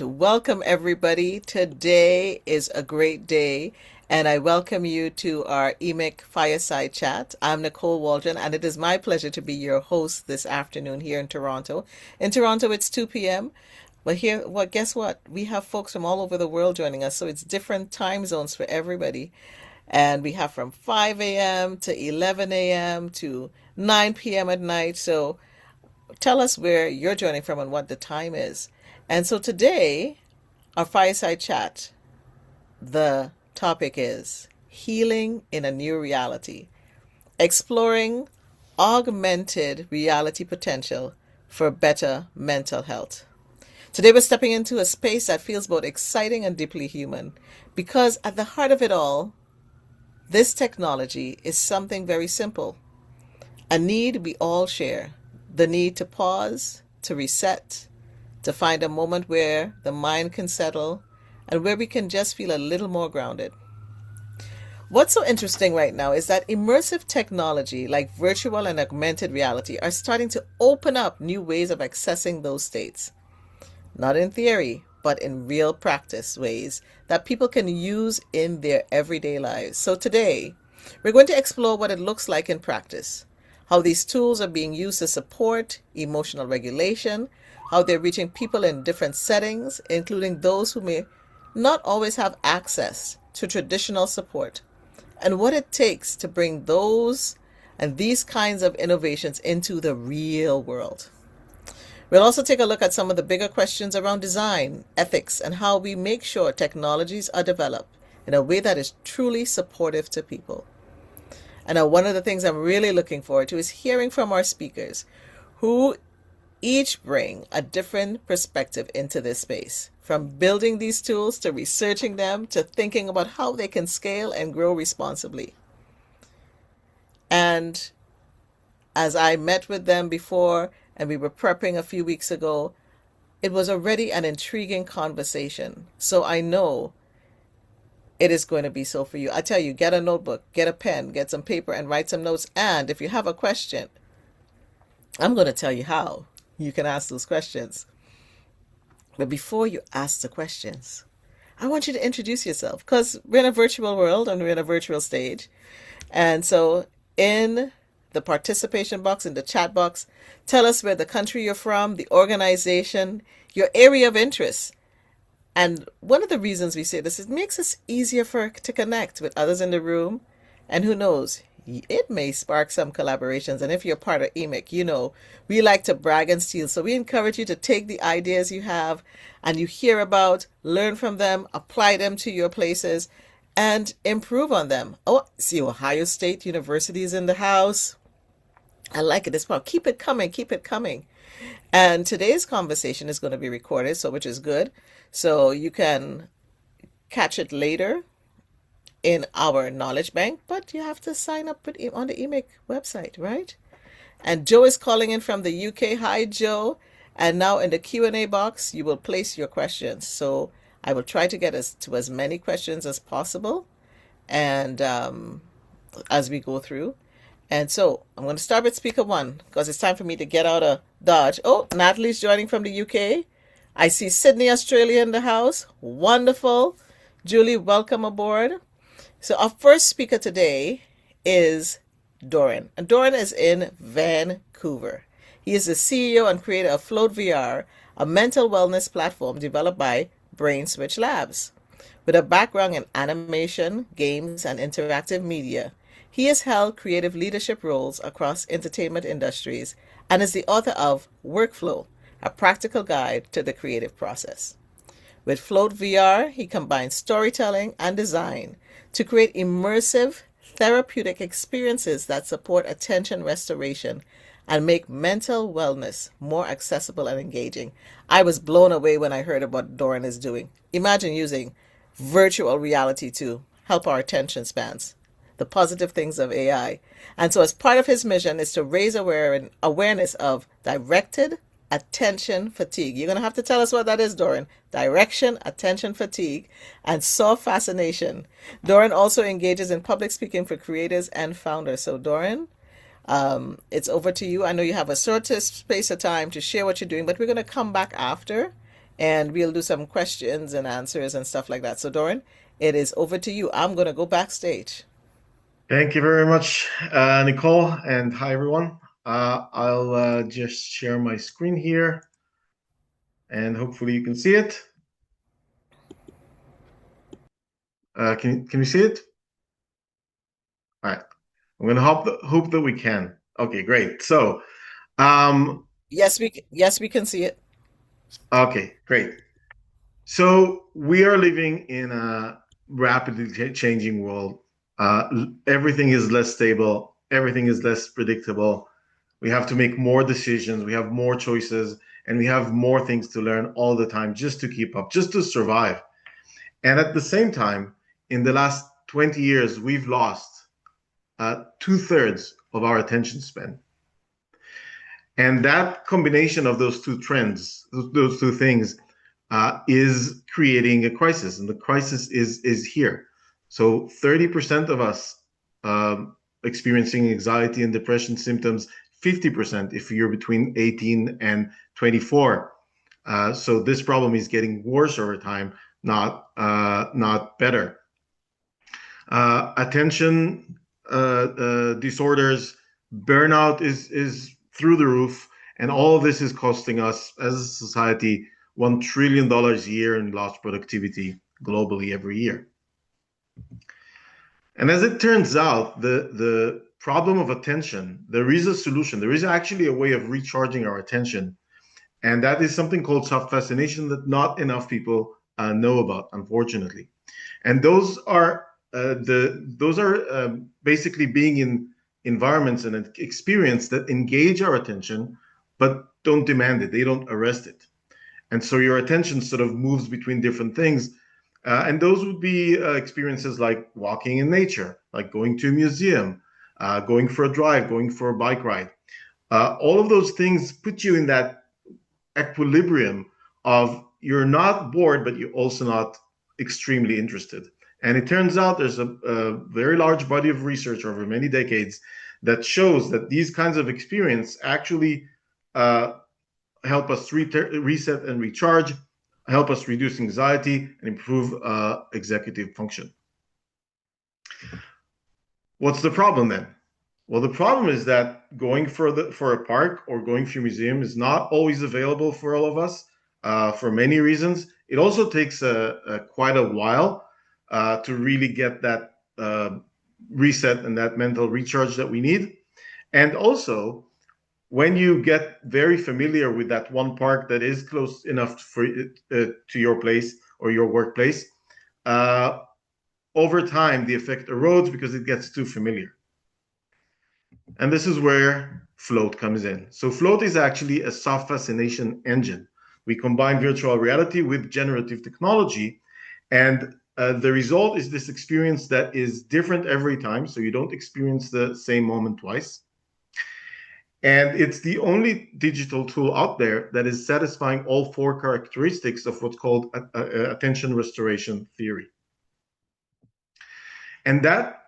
Welcome, everybody. Today is a great day, and I welcome you to our eMHIC Fireside Chat. I'm Nicole Waldron, and it is my pleasure to be your host this afternoon here in Toronto. In Toronto, it's 2 p.m. But here, well, guess what? We have folks from all over the world joining us, so it's different time zones for everybody. And we have from 5 a.m. to 11 a.m. to 9 p.m. at night. So tell us where you're joining from and what the time is. And so today, our fireside chat, the topic is healing in a new reality, exploring augmented reality potential for better mental health. Today, we're stepping into a space that feels both exciting and deeply human because at the heart of it all, this technology is something very simple, a need we all share, the need to pause, to reset, to find a moment where the mind can settle and where we can just feel a little more grounded. What's so interesting right now is that immersive technology like virtual and augmented reality are starting to open up new ways of accessing those states. Not in theory, but in real practice ways that people can use in their everyday lives. So today, we're going to explore what it looks like in practice, how these tools are being used to support emotional regulation, how they're reaching people in different settings, including those who may not always have access to traditional support, and what it takes to bring those and these kinds of innovations into the real world. We'll also take a look at some of the bigger questions around design, ethics, and how we make sure technologies are developed in a way that is truly supportive to people. And now one of the things I'm really looking forward to is hearing from our speakers who each bring a different perspective into this space, from building these tools to researching them to thinking about how they can scale and grow responsibly. And as I met with them before and we were prepping a few weeks ago, it was already an intriguing conversation. So I know it is going to be so for you. I tell you, get a notebook, get a pen, get some paper, and write some notes. And if you have a question, I'm going to tell you how you can ask those questions. But before you ask the questions, I want you to introduce yourself because we're in a virtual world and we're in a virtual stage. And so in the participation box, in the chat box, tell us where the country you're from, the organization, your area of interest. And one of the reasons we say this is it makes us easier to connect with others in the room. And who knows, it may spark some collaborations. And if you're part of eMHIC, you know, we like to brag and steal. So we encourage you to take the ideas you have and you hear about, learn from them, apply them to your places, and improve on them. Oh, see, Ohio State University is in the house. I like it as well. Keep it coming, keep it coming. And today's conversation is going to be recorded, so which is good. So you can catch it later in our knowledge bank, but you have to sign up on the eMHIC website, right? And Joe is calling in from the UK. Hi, Joe. And now in the Q&A box, you will place your questions. So I will try to get us to as many questions as possible, and as we go through. And so I'm going to start with speaker one because it's time for me to get out of Dodge. Oh, Natalie's joining from the UK. I see Sydney, Australia in the house. Wonderful. Julie, welcome aboard. So our first speaker today is Doran. And Doran is in Vancouver. He is the CEO and creator of Float VR, a mental wellness platform developed by Brain Switch Labs. With a background in animation, games, and interactive media, he has held creative leadership roles across entertainment industries and is the author of Workflow, a practical guide to the creative process. With Float VR, he combines storytelling and design to create immersive, therapeutic experiences that support attention restoration and make mental wellness more accessible and engaging. I was blown away when I heard about what Doran is doing. Imagine using virtual reality to help our attention spans, the positive things of AI. And so as part of his mission is to raise awareness of directed attention fatigue. You're going to have to tell us what that is, Doran. Direction, attention fatigue, and soft fascination. Doran also engages in public speaking for creators and founders. So Doran, it's over to you. I know you have a short space of time to share what you're doing, but we're going to come back after and we'll do some questions and answers and stuff like that. So, Doran, it is over to you. I'm going to go backstage. Thank you very much, Nicole, and hi everyone. I'll just share my screen here, and hopefully you can see it. Can you see it? All right. I'm gonna hope that we can. Okay, great. So, um, Yes, we can see it. okay, great. So we are living in a rapidly changing world. Everything is less stable. Everything is less predictable. We have to make more decisions. We have more choices, and we have more things to learn all the time just to keep up, just to survive. And at the same time, in the last 20 years, we've lost two-thirds of our attention span. And that combination of those two trends, those two things, is creating a crisis, and the crisis is here. So 30% of us experiencing anxiety and depression symptoms, 50% if you're between 18 and 24. So this problem is getting worse over time, not better. Attention disorders, burnout is through the roof, and all of this is costing us as a society $1 trillion a year in lost productivity globally every year. And as it turns out, the problem of attention, there is a solution. There is actually a way of recharging our attention, and that is something called soft fascination that not enough people know about, unfortunately. And those are basically being in environments and an experience that engage our attention, but don't demand it. They don't arrest it. And so your attention sort of moves between different things. And those would be experiences like walking in nature, like going to a museum, going for a drive, going for a bike ride. All of those things put you in that equilibrium of you're not bored, but you're also not extremely interested. And it turns out there's a very large body of research over many decades that shows that these kinds of experience actually uh, help us reset and recharge, help us reduce anxiety, and improve executive function. What's the problem then? Well, the problem is that going for a park or going to a museum is not always available for all of us for many reasons. It also takes quite a while to really get that reset and that mental recharge that we need. And also, when you get very familiar with that one park that is close enough to your place or your workplace, uh, over time the effect erodes because it gets too familiar. And this is where Float comes in. So Float is actually a soft fascination engine. We combine virtual reality with generative technology, and the result is this experience that is different every time. So you don't experience the same moment twice. And it's the only digital tool out there that is satisfying all four characteristics of what's called attention restoration theory. And that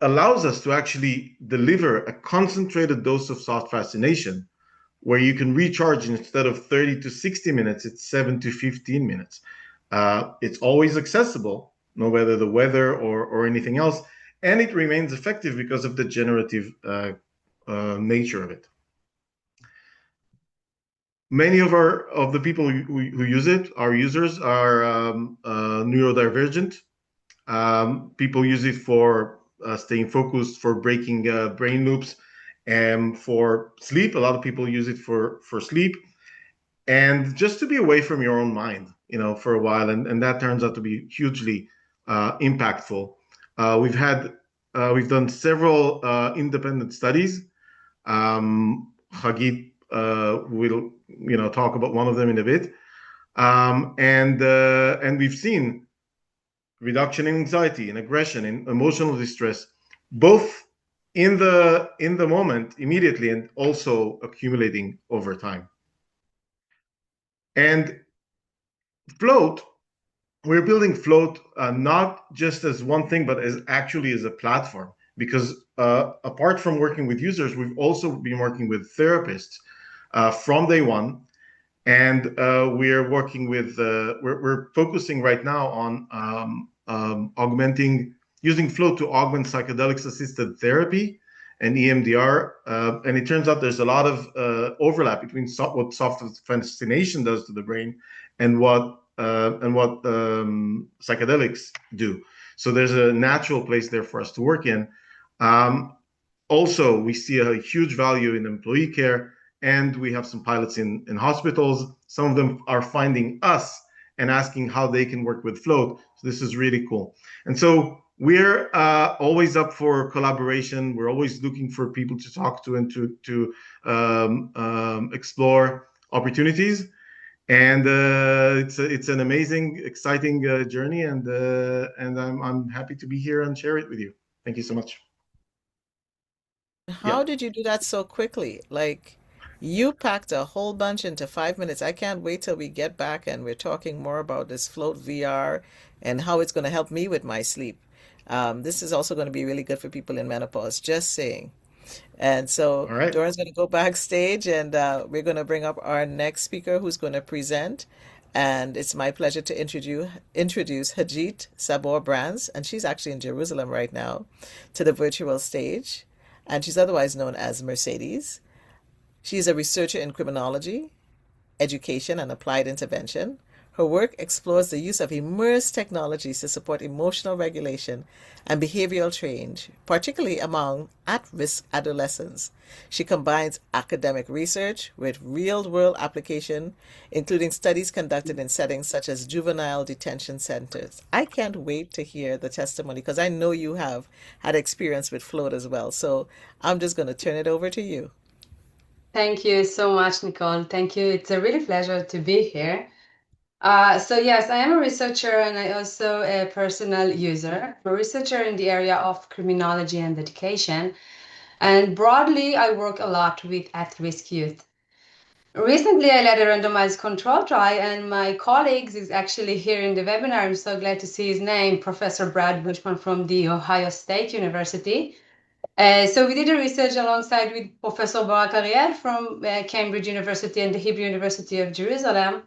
allows us to actually deliver a concentrated dose of soft fascination where you can recharge instead of 30 to 60 minutes, it's 7 to 15 minutes. It's always accessible, no matter the weather or anything else, and it remains effective because of the generative nature of it. Many of the people who use it, our users, are neurodivergent. People use it for staying focused, for breaking brain loops, and for sleep. A lot of people use it for sleep, and just to be away from your own mind, for a while. And that turns out to be hugely impactful. We've done several independent studies. Hagit will talk about one of them in a bit, and we've seen reduction in anxiety, in aggression, in emotional distress, both in the moment immediately and also accumulating over time. And Float, we're building Float not just as one thing, but as actually as a platform. Because apart from working with users, we've also been working with therapists from day one. And we are working with, we're focusing right now on augmenting, using flow to augment psychedelics assisted therapy and EMDR. And it turns out there's a lot of overlap between what soft fascination does to the brain and what psychedelics do. So there's a natural place there for us to work in. Um, Also, we see a huge value in employee care, and we have some pilots in hospitals. Some of them are finding us and asking how they can work with Float. So this is really cool. And so we're always up for collaboration. We're always looking for people to talk to and to explore opportunities. And it's an amazing, exciting journey, and I'm happy to be here and share it with you. Thank you so much. How Yeah. did you do that so quickly? Like, you packed a whole bunch into 5 minutes. I can't wait till we get back and we're talking more about this Float VR and how it's going to help me with my sleep. This is also going to be really good for people in menopause, just saying. And so All right. Doran's going to go backstage and we're going to bring up our next speaker who's going to present. And it's my pleasure to introduce Hajit Sabor Brands, and she's actually in Jerusalem right now, to the virtual stage. And she's otherwise known as Mercedes. She's a researcher in criminology, education, and applied intervention. Her work explores the use of immersed technologies to support emotional regulation and behavioral change, particularly among at risk adolescents. She combines academic research with real world application, including studies conducted in settings such as juvenile detention centers. I can't wait to hear the testimony because I know you have had experience with float as well. So I'm just going to turn it over to you. Thank you so much, Nicole. Thank you. It's a really pleasure to be here. So yes, I am a researcher and I also a personal user. I'm a researcher in the area of criminology and education. And broadly, I work a lot with at-risk youth. Recently, I led a randomized control trial, and my colleagues is actually here in the webinar. I'm so glad to see his name, Professor Brad Bushman from the Ohio State University. So we did a research alongside with Professor Barak Ariel from Cambridge University and the Hebrew University of Jerusalem.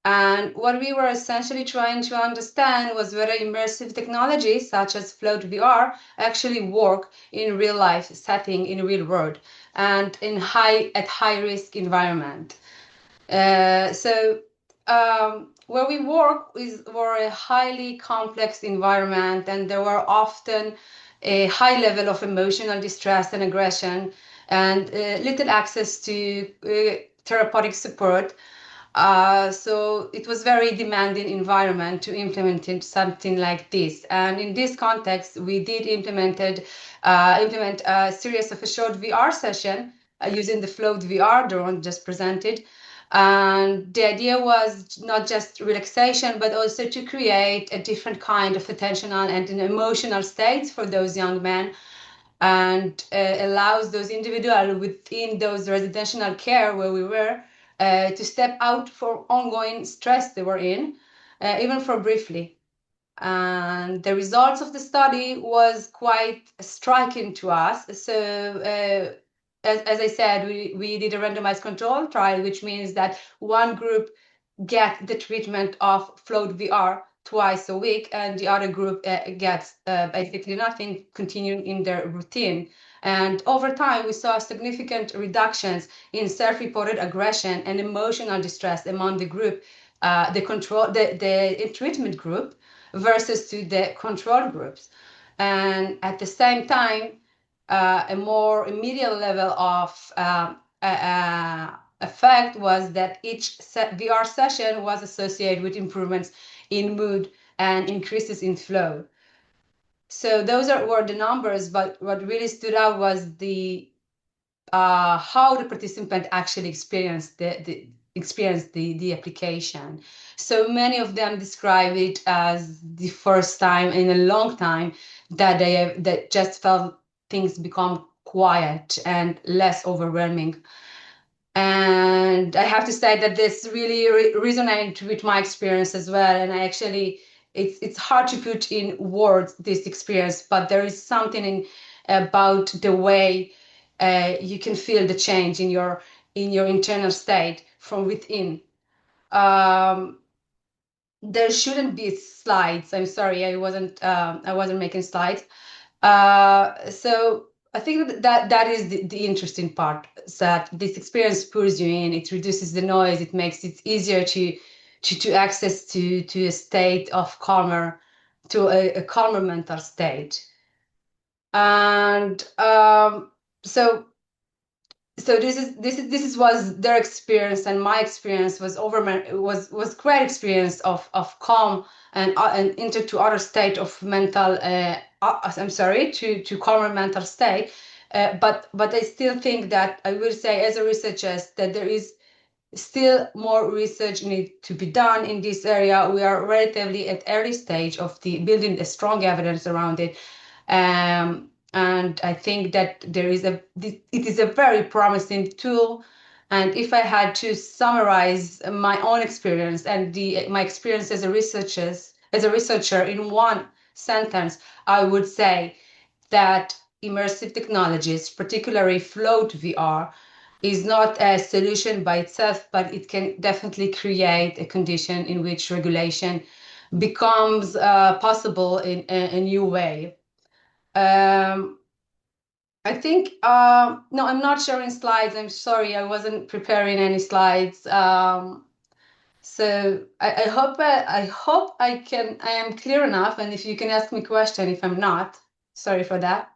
And what we were essentially trying to understand was whether immersive technologies such as Float VR actually work in real life setting in real world and in high risk environment. Where we work were a highly complex environment, and there were often a high level of emotional distress and aggression, and little access to therapeutic support. So it was very demanding environment to implement something like this. And in this context, we did implement a series of a short VR session using the Float VR Dawn just presented. And the idea was not just relaxation, but also to create a different kind of attentional and an emotional states for those young men, and allows those individuals within those residential care where we were to step out for ongoing stress they were in, even for briefly. And the results of the study was quite striking to us. So as I said, we did a randomized control trial, which means that one group get the treatment of Float VR twice a week, and the other group gets basically nothing, continuing in their routine. And over time, we saw significant reductions in self-reported aggression and emotional distress among the group, the treatment group versus to the control groups. And at the same time, a more immediate level of effect was that each VR session was associated with improvements in mood and increases in flow. So those were the numbers, but what really stood out was the how the participant actually experienced the application. So many of them describe it as the first time in a long time that just felt things become quiet and less overwhelming. And I have to say that this really resonated with my experience as well. And I actually, it's hard to put in words this experience, but there is something about the way you can feel the change in your internal state from within. There shouldn't be slides. I'm sorry, I wasn't making slides. So I think that is the interesting part, that this experience pulls you in. It reduces the noise. It makes it easier to access to a state of calmer, to a calmer mental state. And so this was their experience, and my experience was great experience of calm and into to other state of mental. I'm sorry, to calmer mental state. But I still think that I will say, as a researcher, that there is still more research need to be done in this area. We are relatively at early stage of the building a strong evidence around it. And I think that it is a very promising tool. And if I had to summarize my own experience and my experience as a researcher in one sentence, I would say that immersive technologies, particularly float VR, is not a solution by itself, but it can definitely create a condition in which regulation becomes possible in a new way. I think no, I'm not sharing slides. I'm sorry, I wasn't preparing any slides. So I hope I am clear enough. And if you can ask me a question, if I'm not, sorry for that.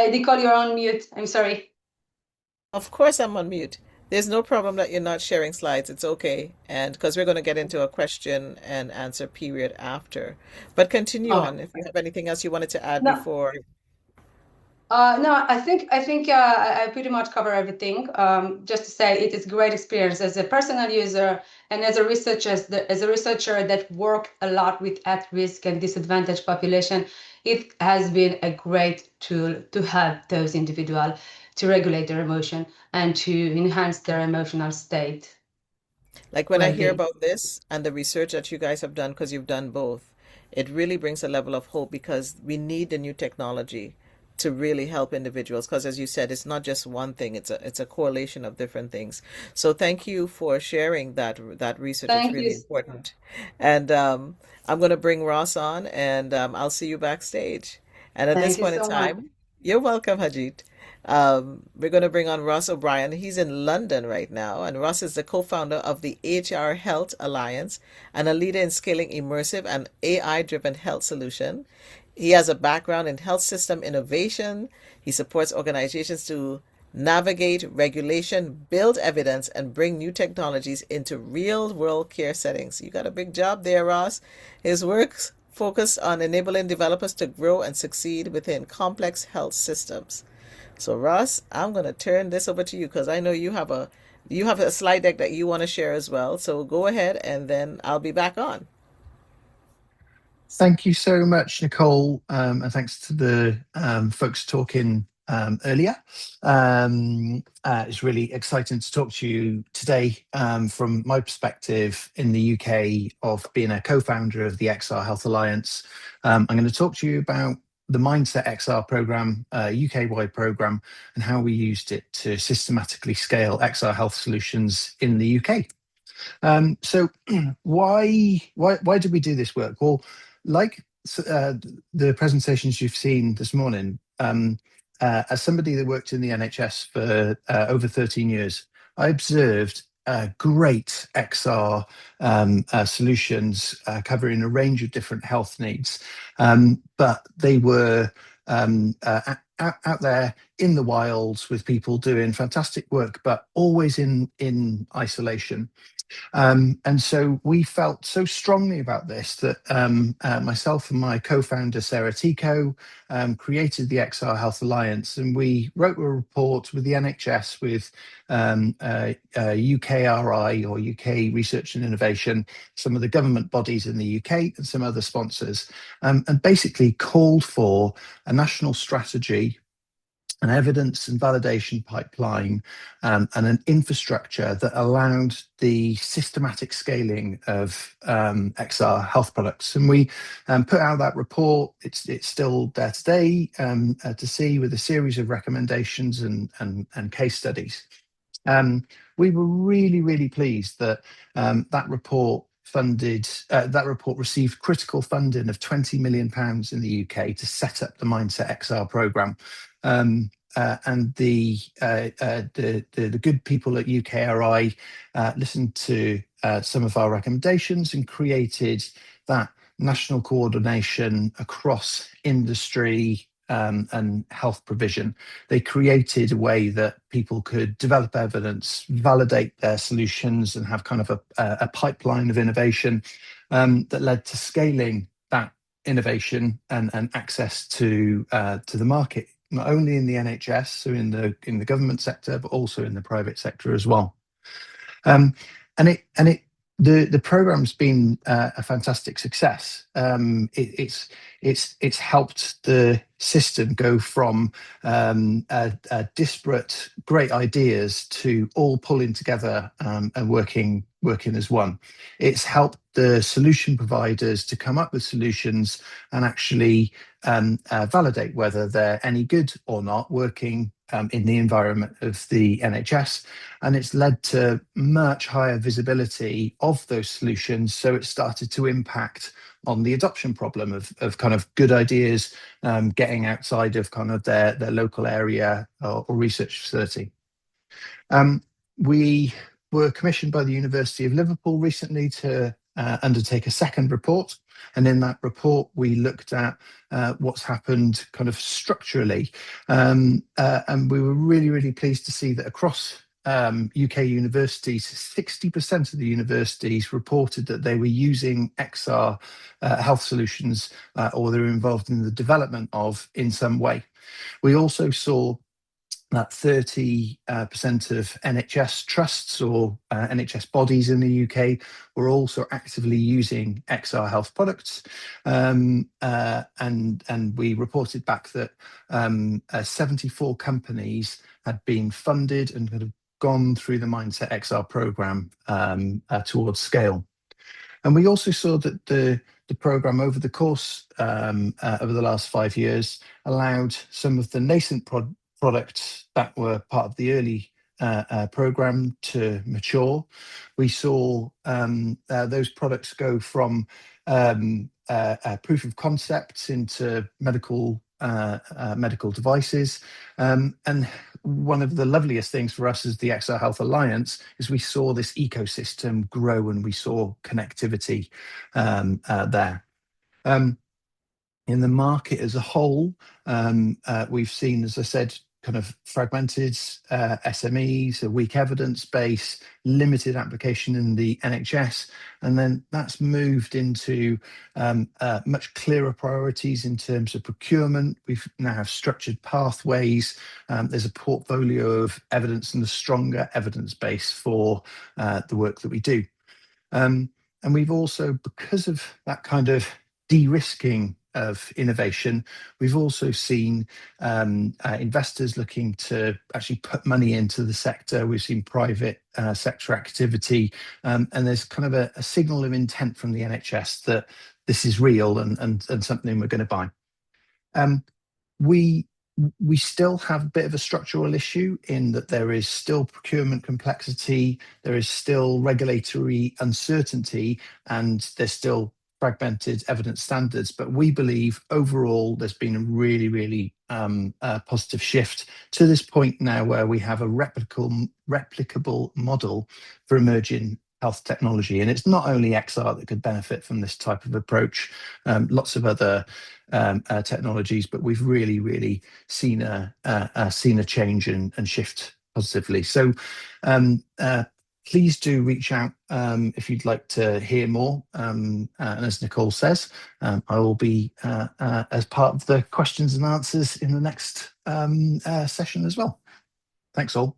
Nicole, you're on mute. I'm sorry. Of course, I'm on mute. There's no problem that you're not sharing slides. It's okay. And because we're going to get into a question and answer period after. But continue Oh, on if you have anything else you wanted to add no. before. No, I think I pretty much cover everything. Just to say, it is a great experience as a personal user and as a researcher that worked a lot with at-risk and disadvantaged population. It has been a great tool to help those individuals to regulate their emotion and to enhance their emotional state. Like when I hear Well-being. about this and the research that you guys have done, because you've done both, it really brings a level of hope because we need the new technology to really help individuals. Because as you said, it's not just one thing; it's a correlation of different things. So thank you for sharing that research. It's Thank you. really important. And I'm going to bring Ross on, and I'll see you backstage. And at this Thank you point in so much. time, you're welcome, Hajit. We're going to bring on Ross O'Brien. He's in London right now, and Ross is the co-founder of the HR Health Alliance and a leader in scaling immersive and AI-driven health solution. He has a background in health system innovation. He supports organizations to navigate regulation, build evidence, and bring new technologies into real-world care settings. You got a big job there, Ross. His work's focused on enabling developers to grow and succeed within complex health systems. So Ross, I'm going to turn this over to you because I know you have a slide deck that you want to share as well. So go ahead and then I'll be back on. Thank you so much, Nicole, and thanks to the folks talking earlier. It's really exciting to talk to you today from my perspective in the UK of being a co-founder of the XR Health Alliance. I'm going to talk to you about the Mindset XR program, UK-wide program, and how we used it to systematically scale XR health solutions in the UK. So why did we do this work? Well, like the presentations you've seen this morning, as somebody that worked in the NHS for over 13 years, I observed great XR solutions covering a range of different health needs, but they were out there in the wilds with people doing fantastic work, but always in isolation. And so we felt so strongly about this that myself and my co-founder, Sarah Tico, created the XR Health Alliance, and we wrote a report with the NHS, with UKRI, or UK Research and Innovation, some of the government bodies in the UK, and some other sponsors, and basically called for a national strategy an evidence and validation pipeline, and an infrastructure that allowed the systematic scaling of XR health products. And we put out that report. It's still there today to see, with a series of recommendations and case studies. We were really pleased that that report received critical funding of £20 million in the UK to set up the Mindset XR program. And the good people at UKRI listened to some of our recommendations and created that national coordination across industry and health provision. They created a way that people could develop evidence, validate their solutions, and have kind of a pipeline of innovation that led to scaling that innovation and access to the market, not only in the NHS, so in the government sector, but also in the private sector as well. The program's been a fantastic success. It's helped the system go from disparate great ideas to all pulling together and working as one. It's helped the solution providers to come up with solutions and actually validate whether they're any good or not, working in the environment of the NHS. And it's led to much higher visibility of those solutions. So it started to impact on the adoption problem of kind of good ideas getting outside of kind of their local area or research facility. We were commissioned by the University of Liverpool recently to undertake a second report. And in that report, we looked at what's happened kind of structurally. And we were really pleased to see that across UK universities, 60% of the universities reported that they were using XR health solutions or they were involved in the development of in some way. We also saw that 30% of NHS trusts or NHS bodies in the UK were also actively using XR health products. And we reported back that 74 companies had been funded and had gone through the Mindset XR program towards scale. And we also saw that the program over the course over the last 5 years allowed some of the nascent products that were part of the early program to mature. We saw those products go from proof of concepts into medical devices. And one of the loveliest things for us as the XR Health Alliance is we saw this ecosystem grow and we saw connectivity there. In the market as a whole, we've seen, as I said, kind of fragmented SMEs, a weak evidence base, limited application in the NHS, and then that's moved into much clearer priorities in terms of procurement. We've now have structured pathways. There's a portfolio of evidence and a stronger evidence base for the work that we do. And we've also, because of that kind of de-risking of innovation, we've also seen investors looking to actually put money into the sector. We've seen private sector activity, and there's kind of a signal of intent from the NHS that this is real and something we're going to buy. We still have a bit of a structural issue in that there is still procurement complexity, there is still regulatory uncertainty, and there's still fragmented evidence standards. But we believe overall there's been a really positive shift to this point now where we have a replicable model for emerging health technology. And it's not only XR that could benefit from this type of approach, lots of other technologies, but we've really seen a change and shift positively. So please do reach out if you'd like to hear more. And as Nicole says, I will be as part of the questions and answers in the next session as well. Thanks all.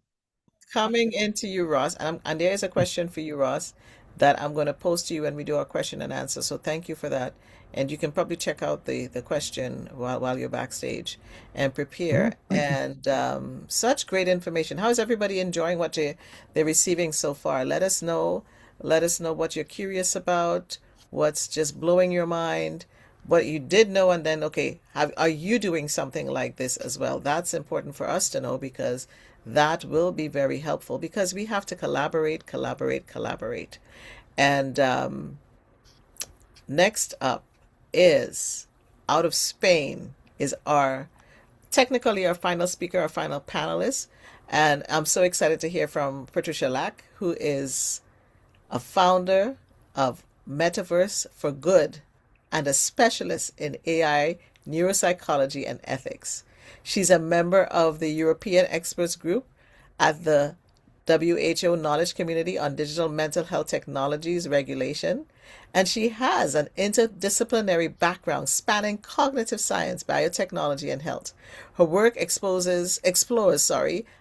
Coming into you, Ross, and there is a question for you, Ross. that I'm going to post to you when we do our question and answer. So thank you for that. And you can probably check out the question while you're backstage and Yeah, prepare. thank you. And such great information. How is everybody enjoying what they're receiving so far? Let us know. Let us know what you're curious about, what's just blowing your mind, what you did know, and then, okay, are you doing something like this as well? That's important for us to know because that will be very helpful because we have to collaborate, collaborate, collaborate. And next up is out of Spain is our technically our final speaker, our final panelist. And I'm so excited to hear from Patricia Lack, who is a founder of Metaverse for Good and a specialist in AI, neuropsychology, and ethics. She's a member of the European Experts Group at the WHO Knowledge Community on Digital Mental Health Technologies Regulation, and she has an interdisciplinary background spanning cognitive science, biotechnology, and health. Her work explores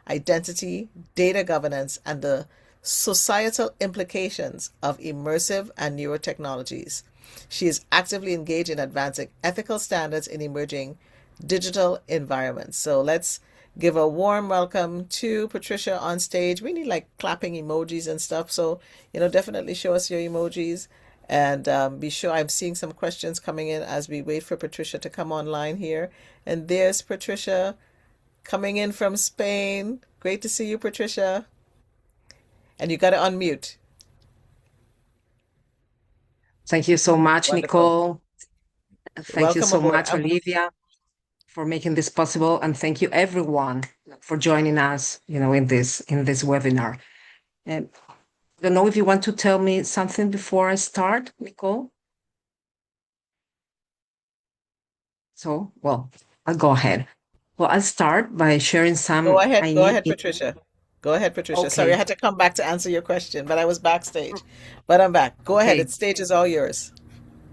identity, data governance, and the societal implications of immersive and neurotechnologies. She is actively engaged in advancing ethical standards in emerging digital environments. So let's give a warm welcome to Patricia on stage. We need like clapping emojis and stuff. So, definitely show us your emojis and be sure. I'm seeing some questions coming in as we wait for Patricia to come online here. And there's Patricia coming in from Spain. Great to see you, Patricia. And you got to unmute. Thank you so much, Wonderful. Nicole. Thank you Welcome so aboard. much, Olivia, for making this possible, and thank you everyone for joining us, in this webinar. And I don't know if you want to tell me something before I start, Nicole. So, well, I'll go ahead. Well, I'll start by sharing some. Go ahead, Patricia. Go ahead, Patricia. Sorry, I Okay. had to come back to answer your question, but I was backstage. But I'm back. Go ahead. Okay. The stage is all yours.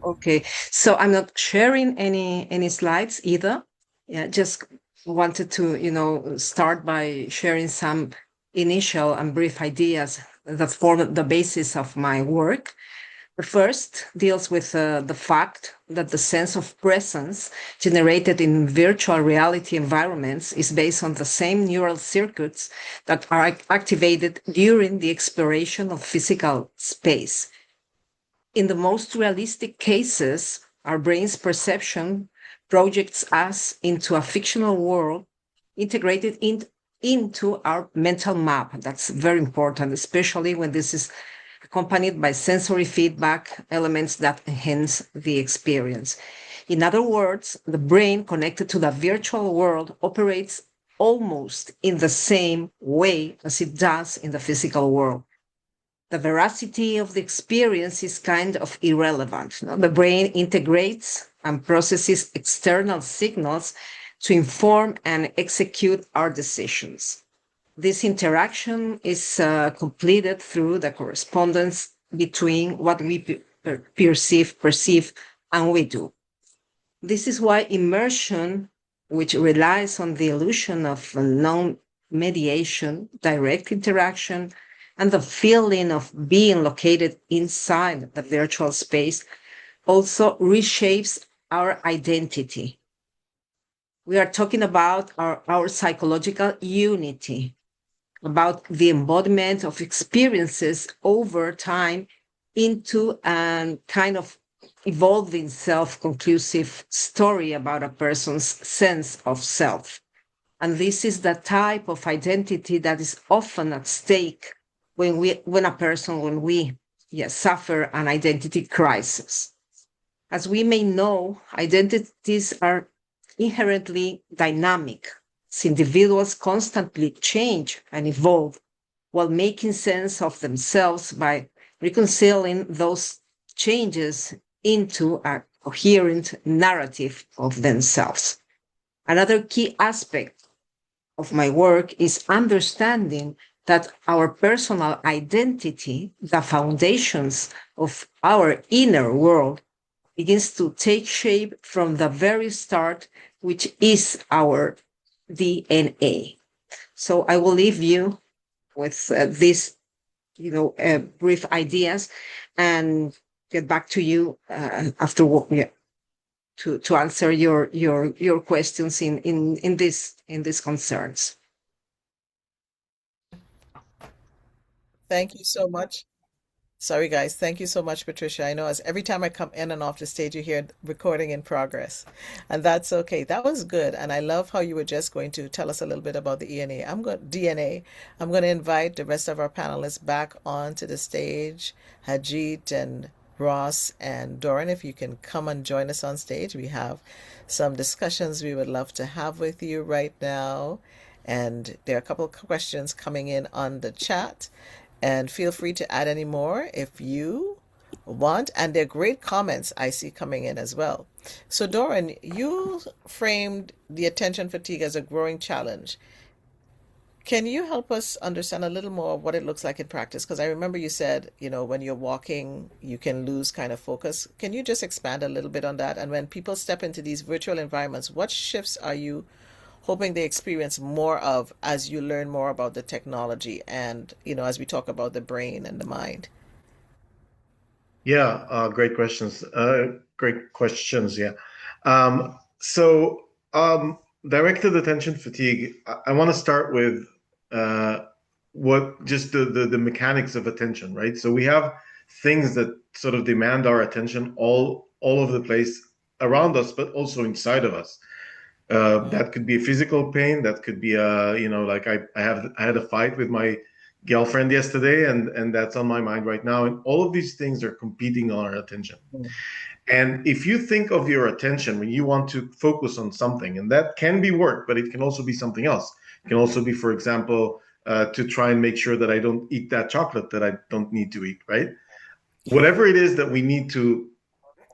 Okay. So I'm not sharing any slides either. Yeah, just wanted to, start by sharing some initial and brief ideas that form the basis of my work. The first deals with the fact that the sense of presence generated in virtual reality environments is based on the same neural circuits that are activated during the exploration of physical space. In the most realistic cases, our brain's perception projects us into a fictional world integrated into our mental map. That's very important, especially when this is accompanied by sensory feedback elements that enhance the experience. In other words, the brain connected to the virtual world operates almost in the same way as it does in the physical world. The veracity of the experience is kind of irrelevant. The brain integrates and processes external signals to inform and execute our decisions. This interaction is completed through the correspondence between what we perceive, and we do. This is why immersion, which relies on the illusion of non-mediation, direct interaction, and the feeling of being located inside the virtual space, also reshapes our identity. We are talking about our psychological unity, about the embodiment of experiences over time into a kind of evolving self-conclusive story about a person's sense of self. And this is the type of identity that is often at stake when we suffer an identity crisis. As we may know, identities are inherently dynamic, as individuals constantly change and evolve while making sense of themselves by reconciling those changes into a coherent narrative of themselves. Another key aspect of my work is understanding that our personal identity, the foundations of our inner world, begins to take shape from the very start, which is our DNA. So I will leave you with this brief ideas, and get back to you after to answer your questions in these concerns. Thank you so much. Sorry, guys. Thank you so much, Patricia. I know as every time I come in and off the stage, you hear recording in progress, and that's okay. That was good, and I love how you were just going to tell us a little bit about the ENA. DNA. I'm going to invite the rest of our panelists back onto the stage. Hajit and Ross and Doran, if you can come and join us on stage. We have some discussions we would love to have with you right now, and there are a couple of questions coming in on the chat. And feel free to add any more if you want. And they're great comments I see coming in as well. So, Doran, you framed the attention fatigue as a growing challenge. Can you help us understand a little more of what it looks like in practice? Because I remember you said, when you're walking, you can lose kind of focus. Can you just expand a little bit on that? And when people step into these virtual environments, what shifts are you hoping they experience more of as you learn more about the technology and, as we talk about the brain and the mind? Yeah, great questions. Great questions. Yeah. So, directed attention fatigue. I want to start with what just the mechanics of attention, right? So we have things that sort of demand our attention all over the place around us, but also inside of us. That could be a physical pain. That could be like I had a fight with my girlfriend yesterday, and that's on my mind right now. And all of these things are competing on our attention. And if you think of your attention when you want to focus on something, and that can be work, but it can also be something else. It can also be, for example, to try and make sure that I don't eat that chocolate that I don't need to eat, right? Whatever it is that we need to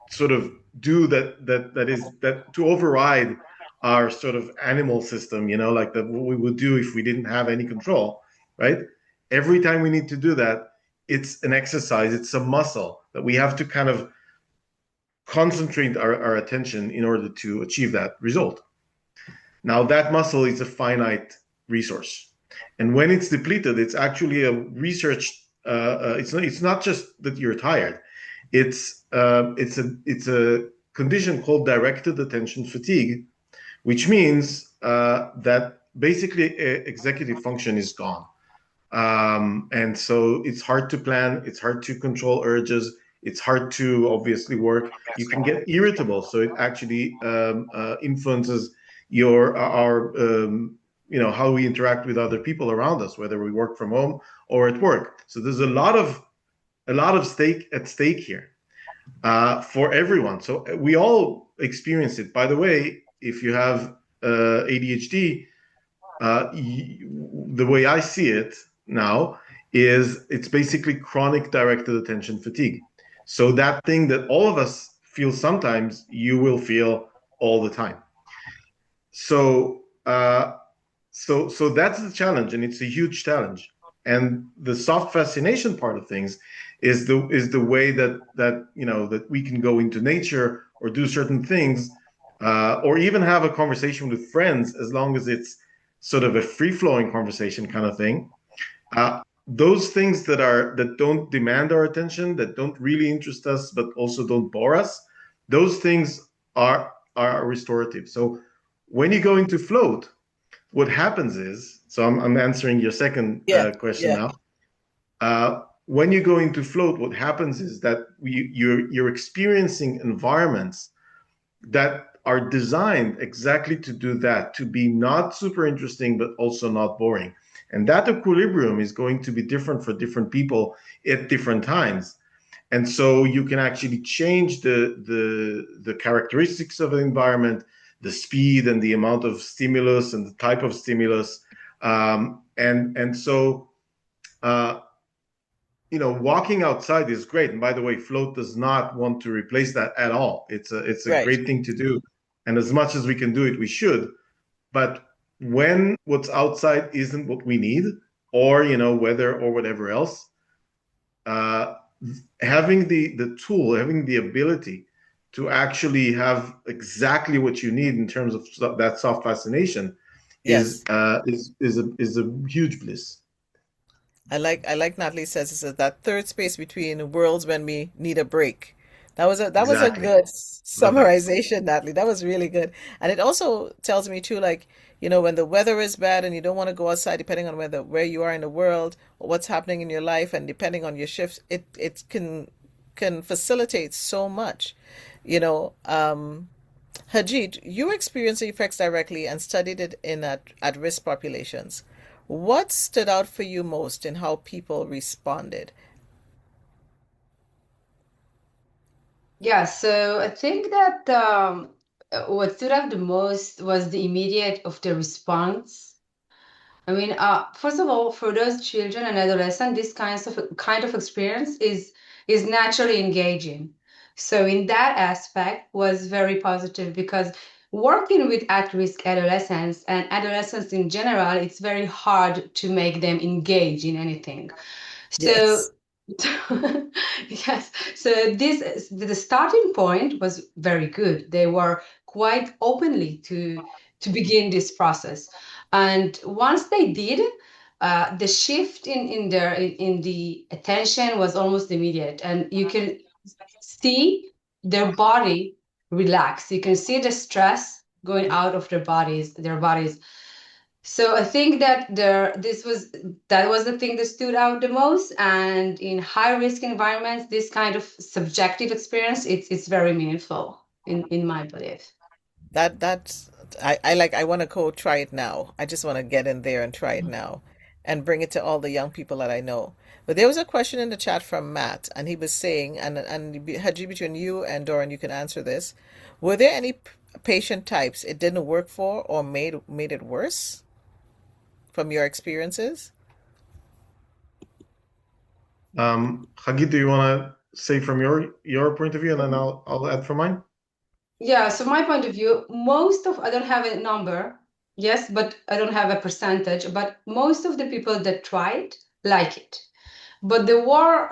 sort of do that to override our sort of animal system, like that what we would do if we didn't have any control, right? Every time we need to do that, it's an exercise, it's a muscle that we have to kind of concentrate our attention in order to achieve that result. Now, that muscle is a finite resource. And when it's depleted, it's actually a research, it's not just that you're tired. It's a condition called directed attention fatigue, which means that basically executive function is gone. And so it's hard to plan, it's hard to control urges, it's hard to obviously work. You can get irritable, so it actually influences how we interact with other people around us, whether we work from home or at work. So there's a lot of stake at stake here for everyone. So we all experience it. By the way, if you have ADHD, the way I see it now is it's basically chronic directed attention fatigue. So that thing that all of us feel sometimes, you will feel all the time. So so that's the challenge, and it's a huge challenge. And the soft fascination part of things is the way that we can go into nature or do certain things, or even have a conversation with friends, as long as it's sort of a free-flowing conversation kind of thing. Those things that don't demand our attention, that don't really interest us, but also don't bore us, those things are restorative. So when you go into float, what happens is, so I'm answering your second question now. When you go into float, what happens is that you're experiencing environments that are designed exactly to do that, to be not super interesting, but also not boring. And that equilibrium is going to be different for different people at different times. And so you can actually change the characteristics of the environment, the speed and the amount of stimulus and the type of stimulus. And so, walking outside is great. And by the way, float does not want to replace that at all. It's a Right. great thing to do. And as much as we can do it, we should. But when what's outside isn't what we need, or, weather or whatever else, having the tool, having the ability to actually have exactly what you need in terms of that soft fascination Yes. is a huge bliss. I like Natalie says this is that third space between worlds when we need a break. That was a Exactly. good Love that. summarization, Natalie. That was really good. And it also tells me too, like, when the weather is bad and you don't want to go outside, depending on where you are in the world or what's happening in your life, and depending on your shifts, it can facilitate so much. You know, Hajid, you experienced the effects directly and studied it in at-risk populations. What stood out for you most in how people responded? Yeah, so I think that what stood out the most was the immediate of the response. I mean, first of all, for those children and adolescents, this kind of experience is naturally engaging. So in that aspect was very positive because working with at-risk adolescents and adolescents in general, it's very hard to make them engage in anything. So Yes. yes, so the starting point was very good. They were quite openly to begin this process, and once they did, the shift in the attention was almost immediate, and you can see their body relax. You can see the stress going out of their bodies. So I think that that was the thing that stood out the most. And in high risk environments, this kind of subjective experience, it's very meaningful in my belief. That's I want to go try it now. I just want to get in there and try it now and bring it to all the young people that I know. But there was a question in the chat from Matt, and he was saying, and Haji, between you and Doran, you can answer this. Were there any patient types it didn't work for or made it worse from your experiences? Hagi, do you want to say from your point of view, and then I'll add from mine? Yeah, so my point of view, I don't have a number, yes, but I don't have a percentage, but most of the people that tried like it. But there were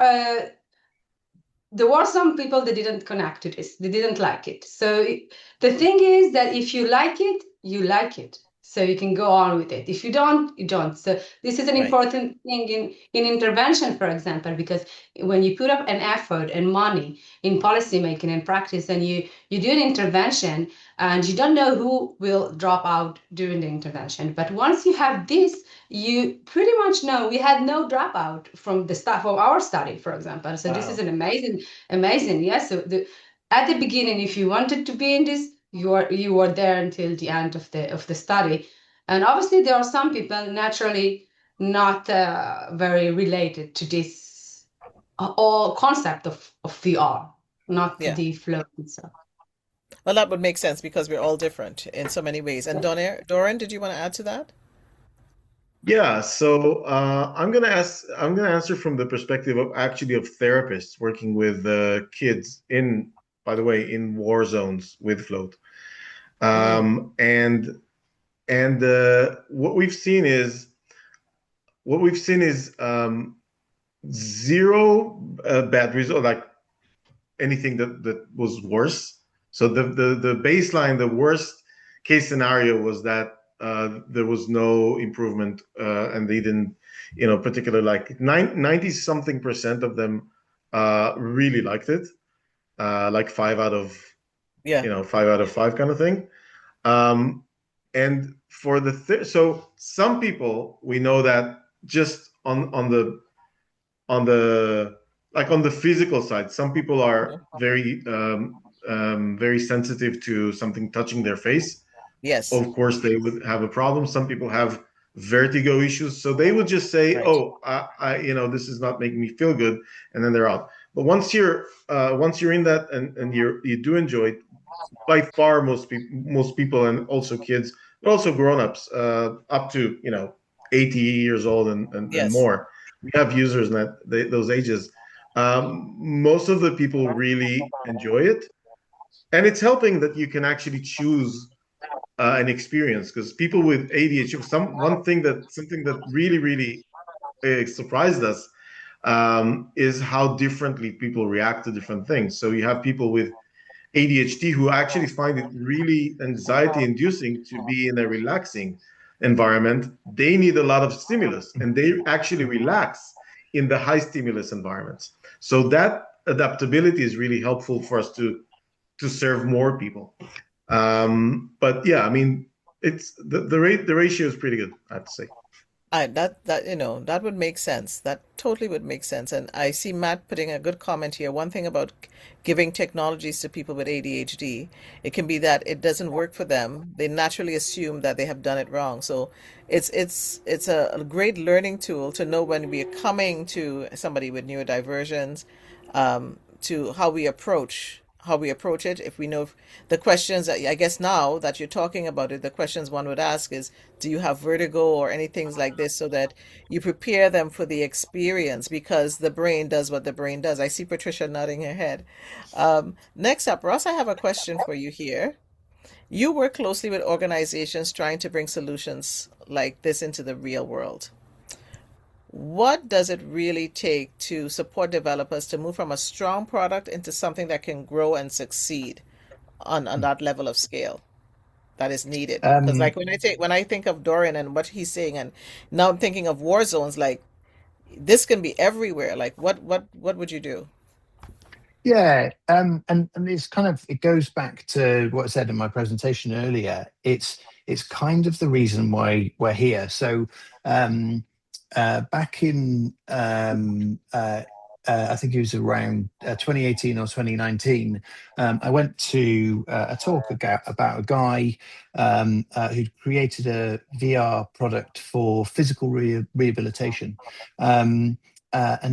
some people that didn't connect to this. They didn't like it. So the thing is that if you like it, you like it. So you can go on with it. If you don't, you don't. So this is an Right. important thing in intervention, for example, because when you put up an effort and money in policy making and practice, and you do an intervention and you don't know who will drop out during the intervention. But once you have this, you pretty much know we had no dropout from the staff of our study, for example. So this is Wow. an amazing. Yes. So at the beginning, if you wanted to be in this, you were there until the end of the study. And obviously, there are some people naturally not very related to this all concept of VR, not Yeah. the flow itself. Well, that would make sense because we're all different in so many ways. And Doran, did you want to add to that? Yeah, so I'm gonna answer from the perspective of actually of therapists working with kids in, by the way, in war zones with float. Mm-hmm. And what we've seen is zero bad result, like anything that was worse. So the baseline, the worst case scenario was that there was no improvement, and they didn't, particularly like 90 something percent of them really liked it, like Yeah. 5 out of 5 kind of thing. Um, and for so some people we know that just on the like on the physical side, some people are Mhm. very sensitive to something touching their face. Yes. Of course, they would have a problem. Some people have vertigo issues, so they would just say, Right. "Oh, this is not making me feel good," and then they're out. But once you're in that and you do enjoy it, by far most people and also kids, but also grown-ups, up to 80 years old and Yes. more. We have users in those ages. Most of the people really enjoy it, and it's helping that you can actually choose an experience, because people with ADHD, something that really really surprised us, is how differently people react to different things. So you have people with ADHD who actually find it really anxiety inducing to be in a relaxing environment, they need a lot of stimulus, and they actually relax in the high stimulus environments. So that adaptability is really helpful for us to serve more people. But yeah, I mean, it's the ratio is pretty good, I have to say. That that would make sense. That totally would make sense. And I see Matt putting a good comment here. One thing about giving technologies to people with ADHD, it can be that it doesn't work for them. They naturally assume that they have done it wrong. So it's a great learning tool to know when we are coming to somebody with neurodivergence, to how we approach it. If we know the questions that I guess now that you're talking about it, the questions one would ask is, do you have vertigo or any things like this, so that you prepare them for the experience, because the brain does what the brain does. I see Patricia nodding her head. Next up, Ross, I have a question for you here. You work closely with organizations trying to bring solutions like this into the real world. What does it really take to support developers to move from a strong product into something that can grow and succeed on that level of scale that is needed? Because Um, like when I think of Dorian and what he's saying, and now I'm thinking of war zones, like this can be everywhere. Like what would you do? Yeah, and it's kind of, it goes back to what I said in my presentation earlier. It's kind of the reason why we're here. So um, back in I think it was around 2018 or 2019, I went to a talk about a guy who'd created a VR product for physical rehabilitation. And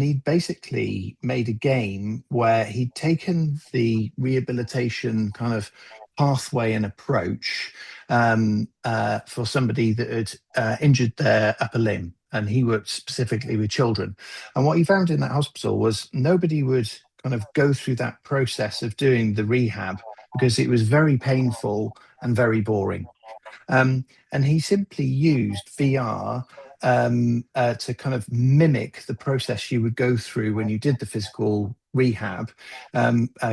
he basically made a game where he'd taken the rehabilitation kind of pathway and approach for somebody that had injured their upper limb. And he worked specifically with children. And what he found in that hospital was nobody would kind of go through that process of doing the rehab because it was very painful and very boring. And he simply used VR to kind of mimic the process you would go through when you did the physical rehab.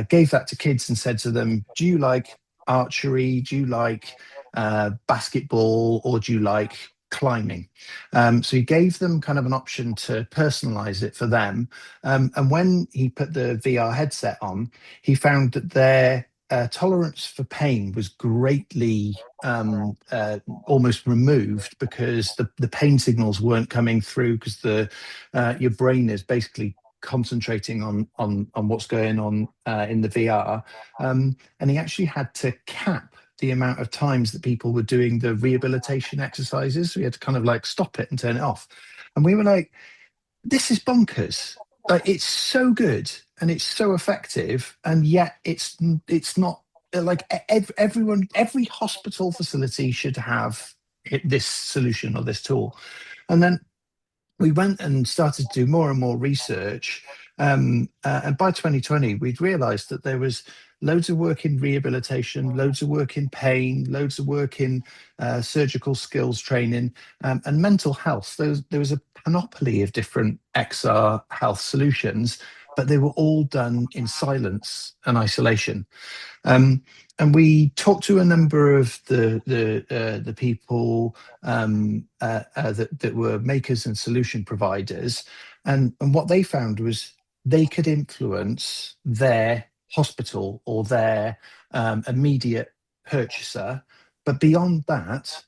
Gave that to kids and said to them, do you like archery? Do you like basketball? Or do you like climbing? So he gave them kind of an option to personalize it for them. And when he put the VR headset on, he found that their tolerance for pain was greatly almost removed, because the pain signals weren't coming through, because the your brain is basically concentrating on what's going on in the VR. And he actually had to cap the amount of times that people were doing the rehabilitation exercises. So we had to kind of like stop it and turn it off. And we were like, this is bonkers. Like, it's so good and it's so effective, and yet it's not like every hospital facility should have this solution or this tool. And then we went and started to do more and more research. And by 2020, we'd realized that there was loads of work in rehabilitation, loads of work in pain, loads of work in surgical skills training, and mental health. There was a panoply of different XR health solutions, but they were all done in silence and isolation. Um, and we talked to a number of the people that were makers and solution providers, and what they found was they could influence their hospital or their immediate purchaser, but beyond that,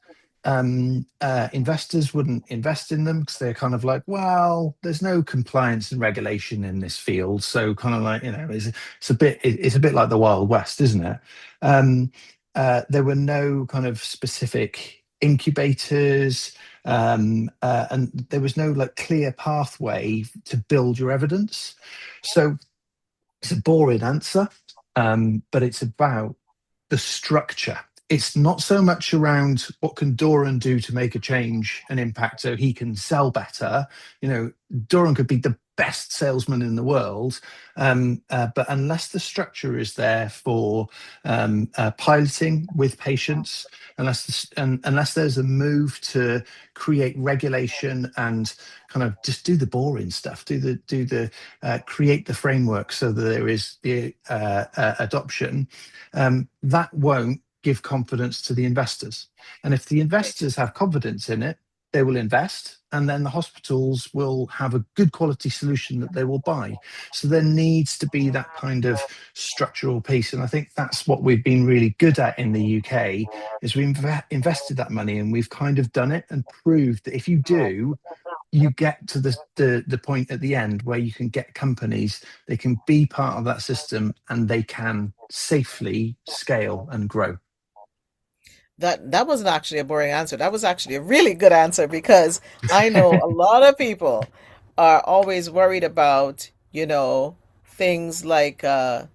investors wouldn't invest in them because they're kind of like, well, there's no compliance and regulation in this field, so kind of like, it's a bit like the Wild West, isn't it? There were no kind of specific incubators, and there was no like clear pathway to build your evidence. So it's a boring answer, but it's about the structure. It's not so much around what can Doran do to make a change and impact so he can sell better. Doran could be the best salesman in the world, but unless the structure is there for piloting with patients, unless there's a move to create regulation and kind of just do the boring stuff, create the framework so that there is the adoption, that won't give confidence to the investors. And if the investors have confidence in it, they will invest, and then the hospitals will have a good quality solution that they will buy. So there needs to be that kind of structural piece. And I think that's what we've been really good at in the UK, is we invested that money, and we've kind of done it and proved that if you do, you get to the point at the end where you can get companies, they can be part of that system, and they can safely scale and grow. That wasn't actually a boring answer. That was actually a really good answer because I know a lot of people are always worried about, things like the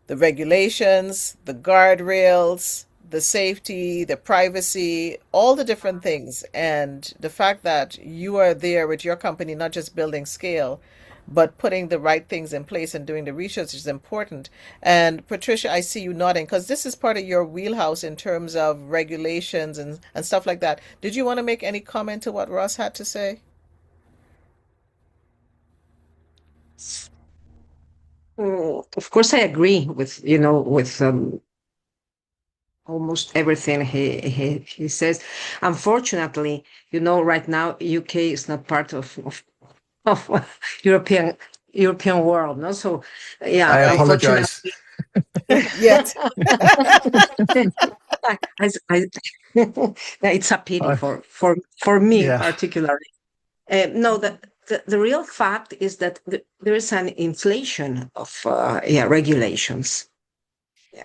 regulations, the guardrails, the safety, the privacy, all the different things. And the fact that you are there with your company, not just building scale, but putting the right things in place and doing the research is important. And Patricia, I see you nodding because this is part of your wheelhouse in terms of regulations and stuff like that. Did you want to make any comment to what Ross had to say? Of course, I agree with with almost everything he says. Unfortunately, right now UK is not part of European world, no. So I yeah, apologize. unfortunately, Yet. I it's a pity I, for me yeah. particularly. No, the real fact is that there is an inflation of regulations. Yeah.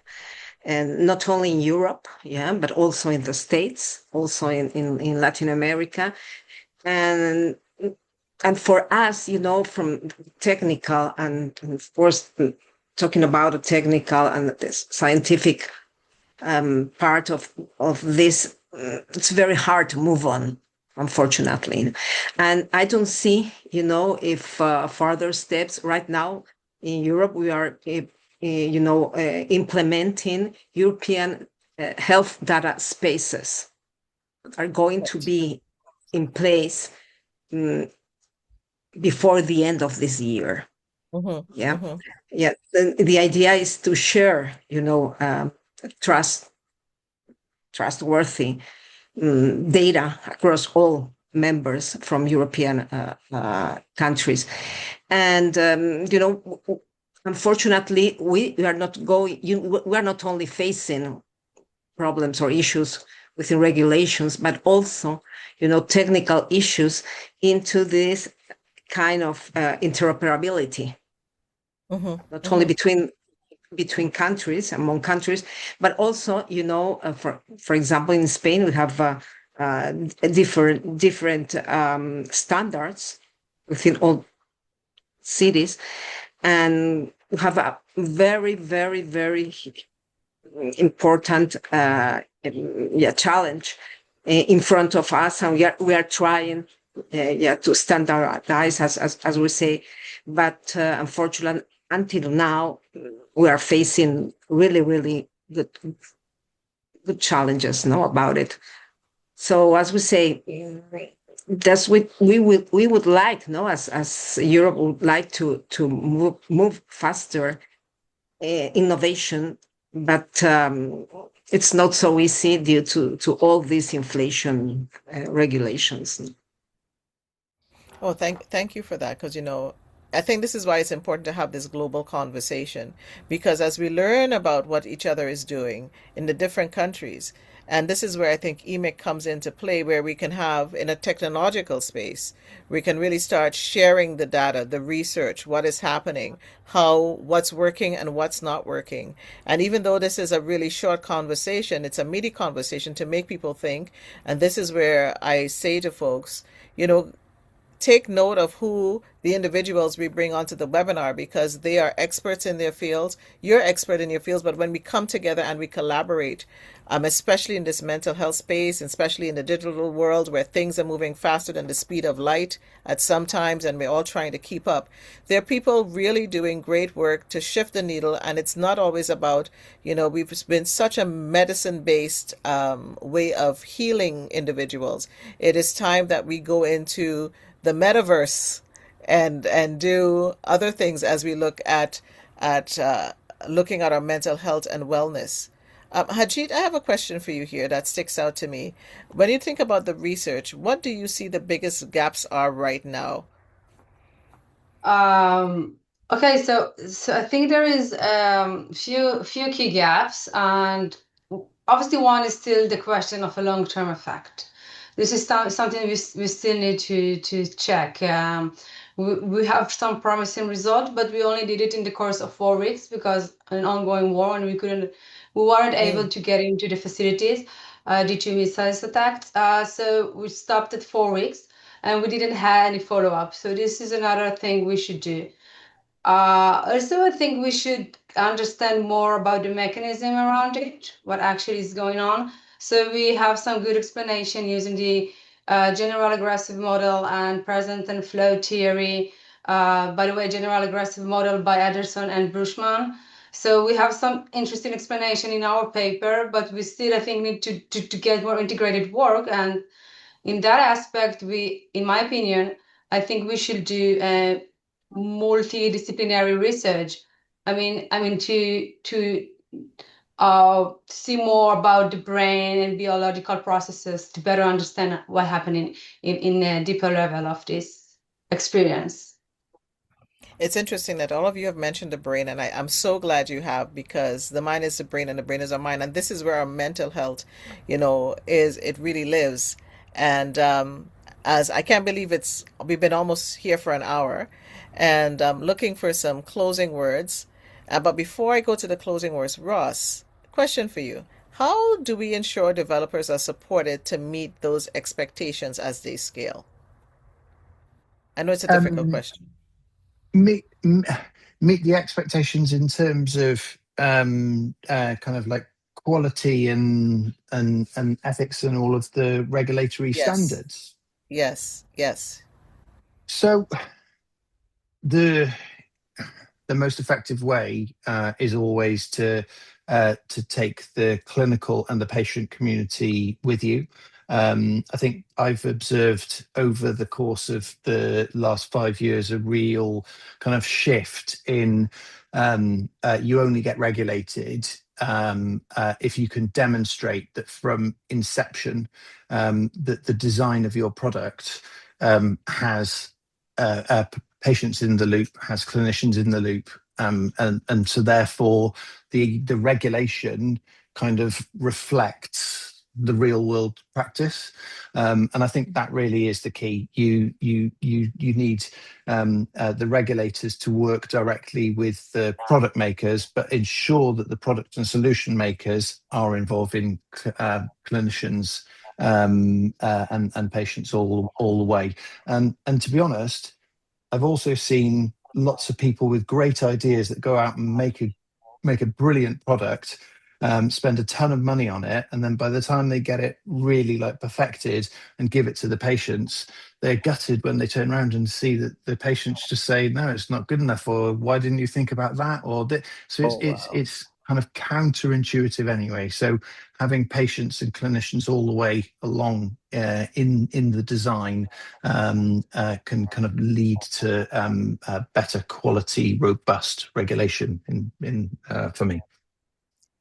And not only in Europe, yeah, but also in the States, also in Latin America. And and for us, from technical and of course talking about the technical and the scientific part of this, it's very hard to move on, unfortunately. And I don't see, if further steps right now in Europe. We are, implementing European health data spaces that are going to be in place um, before the end of this year. Mm-hmm, Yeah, mm-hmm. yeah. The idea is to share, trustworthy data across all members from European countries. And, unfortunately, we are not going, we are not only facing problems or issues within regulations, but also, technical issues into this kind of interoperability, Mm-hmm, not only mm-hmm. between countries, among countries, but also, for example, in Spain, we have different standards within all cities, and we have a very, very, very important challenge in front of us, and we are trying to standardize, as we say, but unfortunately, until now, we are facing really, really good challenges, no, about it. So, as we say, that's what we would like, no, as Europe would like to move faster, innovation, but it's not so easy due to all these inflation regulations. Oh, thank you for that, because I think this is why it's important to have this global conversation, because as we learn about what each other is doing in the different countries, and this is where I think eMHIC comes into play, where we can have in a technological space, we can really start sharing the data, the research, what is happening, what's working and what's not working. And even though this is a really short conversation, it's a meaty conversation to make people think. And this is where I say to folks, take note of who the individuals we bring onto the webinar, because they are experts in their fields. You're expert in your fields, but when we come together and we collaborate, especially in this mental health space, especially in the digital world where things are moving faster than the speed of light at some times, and we're all trying to keep up, there are people really doing great work to shift the needle. And it's not always about, we've been such a medicine-based way of healing individuals. It is time that we go into the metaverse and do other things as we look at looking at our mental health and wellness. Hajit, I have a question for you here that sticks out to me. When you think about the research, what do you see the biggest gaps are right now? Okay, so I think there is few key gaps, and obviously one is still the question of a long-term effect. This is something we still need to check. We have some promising results, but we only did it in the course of 4 weeks because an ongoing war, and we weren't able Mm. to get into the facilities due to missile attacks. So we stopped at 4 weeks, and we didn't have any follow-up. So this is another thing we should do. Also, I think we should understand more about the mechanism around it, what actually is going on. So we have some good explanation using the general aggressive model and present and flow theory. By the way, general aggressive model by Ederson and Brushman. So we have some interesting explanation in our paper, but we still, I think, need to get more integrated work. And in that aspect, in my opinion, I think we should do multidisciplinary research. I mean to see more about the brain and biological processes to better understand what happening in a deeper level of this experience. It's interesting that all of you have mentioned the brain, and I'm so glad you have because the mind is the brain and the brain is our mind. And this is where our mental health, it really lives. And as I can't believe we've been almost here for an hour and looking for some closing words. But before I go to the closing words, Ross, question for you. How do we ensure developers are supported to meet those expectations as they scale? I know it's a difficult Um, question. meet m- meet the expectations in terms of kind of like quality and ethics and all of the regulatory Yes, standards. yes, yes. So the the most effective way is always to take the clinical and the patient community with you. I think I've observed over the course of the last 5 years a real kind of shift in you only get regulated if you can demonstrate that from inception that the design of your product has patients in the loop, has clinicians in the loop, and so therefore the regulation kind of reflects the real world practice, and I think that really is the key. You need the regulators to work directly with the product makers, but ensure that the product and solution makers are involving clinicians and patients all the way. And to be honest, I've also seen lots of people with great ideas that go out and make a brilliant product, spend a ton of money on it, and then by the time they get it really like perfected and give it to the patients, they're gutted when they turn around and see that the patients just say, "No, it's not good enough," or "Why didn't you think about that?" Or so Oh, wow. it's kind of counterintuitive anyway. So having patients and clinicians all the way along in the design can kind of lead to better quality, robust regulation in for me.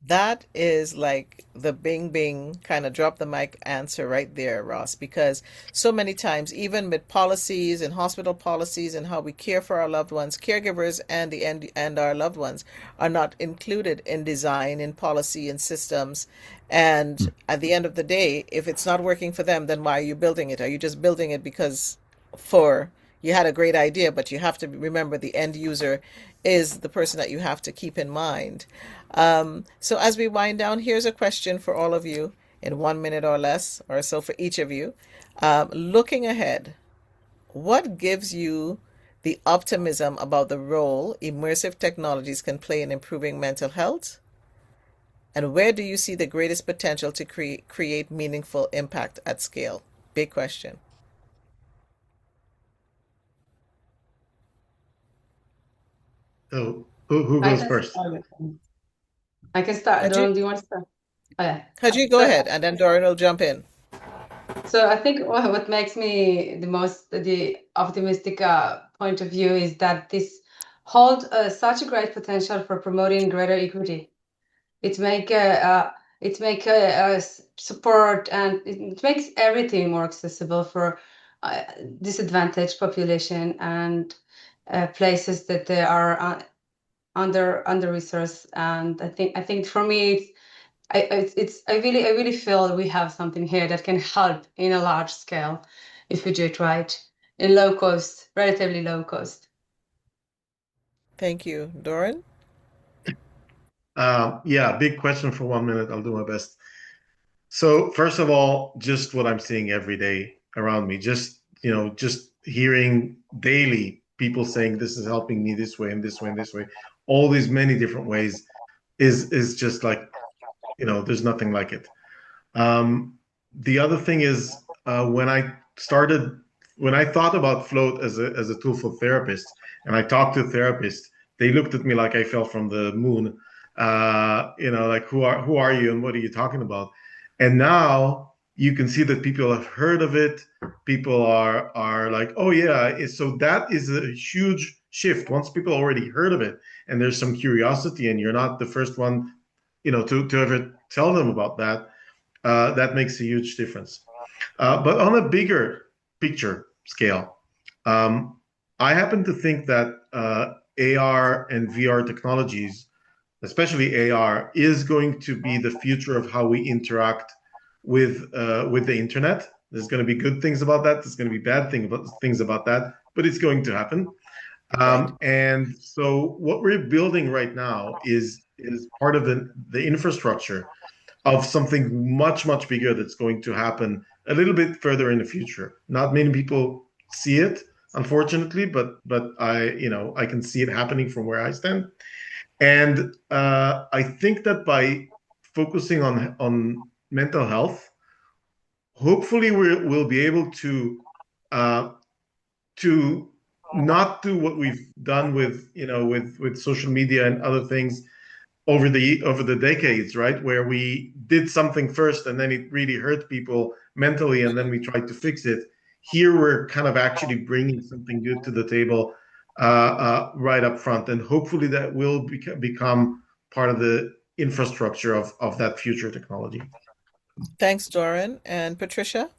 That is like the bing bing kind of drop the mic answer right there, Ross, because so many times, even with policies and hospital policies and how we care for our loved ones, caregivers and our loved ones are not included in design, in policy and systems. And at the end of the day, if it's not working for them, then why are you building it? Are you just building it because for you had a great idea, but you have to remember the end user is the person that you have to keep in mind. So as we wind down, here's a question for all of you in 1 minute or less or so for each of you. Looking ahead, what gives you the optimism about the role immersive technologies can play in improving mental health? And where do you see the greatest potential to create meaningful impact at scale? Big question. So who I goes can first? start. I can start. Haji, Doron, do you want to start? Okay. Haji, go So ahead, and then Doran will jump in. So I think what makes me the optimistic point of view is that this holds such a great potential for promoting greater equity. It make It makes support, and it makes everything more accessible for disadvantaged population and places that they are under-resourced. And I think for me, I really feel we have something here that can help in a large scale if we do it right, in low cost, relatively low cost. Thank you. Doran? Yeah, big question for 1 minute. I'll do my best. So first of all, just what I'm seeing every day around me, just hearing daily people saying this is helping me this way and this way and this way, all these many different ways is just like, there's nothing like it. The other thing is when I thought about float as a tool for therapists, and I talked to therapists, they looked at me like I fell from the moon. Like who are you and what are you talking about? And now you can see that people have heard of it. People are like, oh yeah. So that is a huge shift. Once people already heard of it, and there's some curiosity, and you're not the first one, to ever tell them about that. That makes a huge difference. But on a bigger picture scale, I happen to think that AR and VR technologies, especially AR, is going to be the future of how we interact with the internet. There's going to be good things about that. There's going to be things about that, but it's going to happen. Right. And so what we're building right now is part of the infrastructure of something much, much bigger that's going to happen a little bit further in the future. Not many people see it, unfortunately, but I can see it happening from where I stand. And I think that by focusing on mental health, hopefully we'll be able uh, to not do what we've done with social media and other things over the decades, right? Where we did something first and then it really hurt people mentally, and then we tried to fix it. Here we're kind of actually bringing something good to the table right up front, and hopefully that will become part of the infrastructure of that future technology. Thanks, Doran. And Patricia,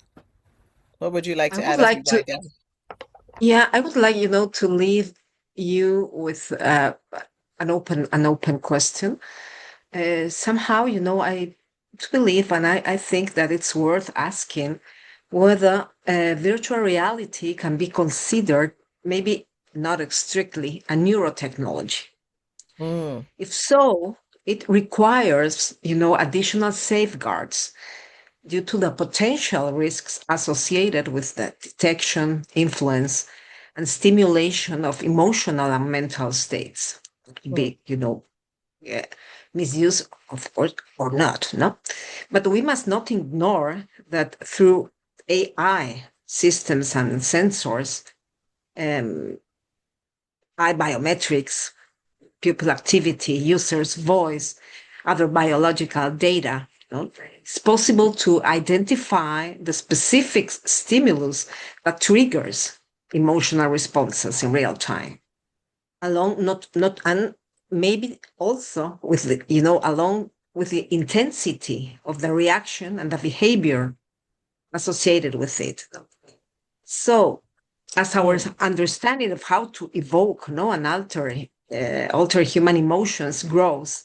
what would you like I to would add as we like to, wind down? yeah, I would like, to leave you with an open question. Somehow, I believe, and I think that it's worth asking whether virtual reality can be considered, maybe not strictly, a neurotechnology. Mm, If so, it requires, additional safeguards due to the potential risks associated with the detection, influence, and stimulation of emotional and mental states. It could mm, be, yeah, misuse, of course, or not, no? But we must not ignore that through AI systems and sensors, um, eye biometrics, pupil activity, users' voice, other biological data, it's possible to identify the specific stimulus that triggers emotional responses in real time along not and maybe also with the along with the intensity of the reaction and the behavior associated with it. So as our mm. understanding of how to evoke and alter human emotions grows,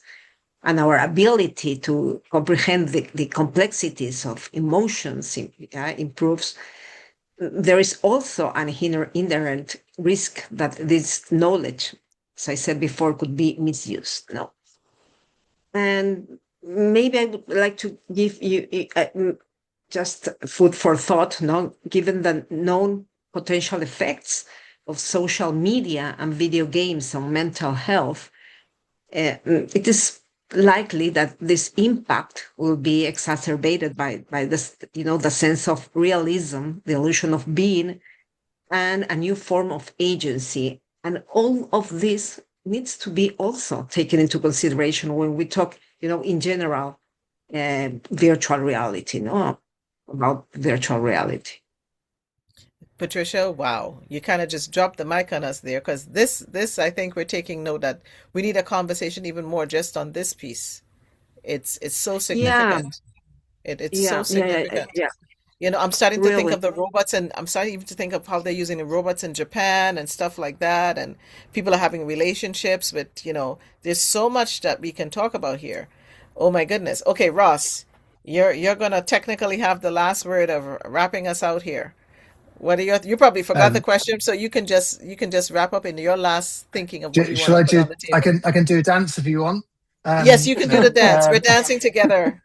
and our ability to comprehend the complexities of emotions improves, there is also an inherent risk that this knowledge, as I said before, could be misused. No, and maybe I would like to give you just food for thought. No, given the known potential effects of social media and video games on mental health, it is likely that this impact will be exacerbated by this, the sense of realism, the illusion of being, and a new form of agency. And all of this needs to be also taken into consideration when we talk, in general, virtual reality, no, about virtual reality. Patricia, wow, you kind of just dropped the mic on us there because I think we're taking note that we need a conversation even more just on this piece. It's so Yeah, significant. It's so yeah, yeah, yeah, significant. yeah, You know, I'm starting to think really. of the robots, and I'm starting even to think of how they're using the robots in Japan and stuff like that. And people are having relationships with, there's so much that we can talk about here. Oh my goodness. Okay, Ross, you're gonna technically have the last word of wrapping us out here. What are you probably forgot the Um, question, so you can just wrap up in your last thinking of what you want shall to I put do? on the table. I can do a dance if you want. Yes, you can do the No. dance. We're dancing together.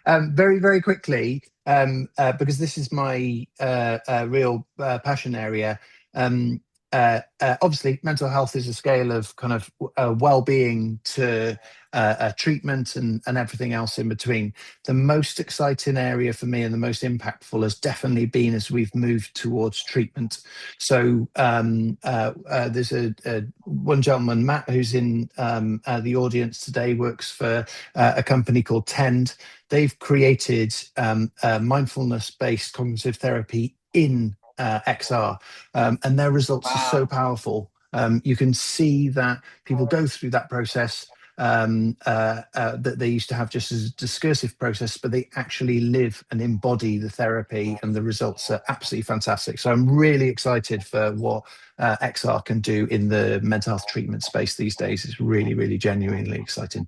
Very, very quickly, because this is my real passion area. Um, Obviously, mental health is a scale of kind of well-being to treatment and everything else in between. The most exciting area for me and the most impactful has definitely been as we've moved towards treatment. So there's a one gentleman, Matt, who's in the audience today, works for a company called Tend. They've created mindfulness-based cognitive therapy in XR, and their results are so Wow. powerful. You can see that people go through that process that they used to have just as a discursive process, but they actually live and embody the therapy, and the results are absolutely fantastic. So I'm really excited for what XR can do in the mental health treatment space these days. It's really, really genuinely exciting.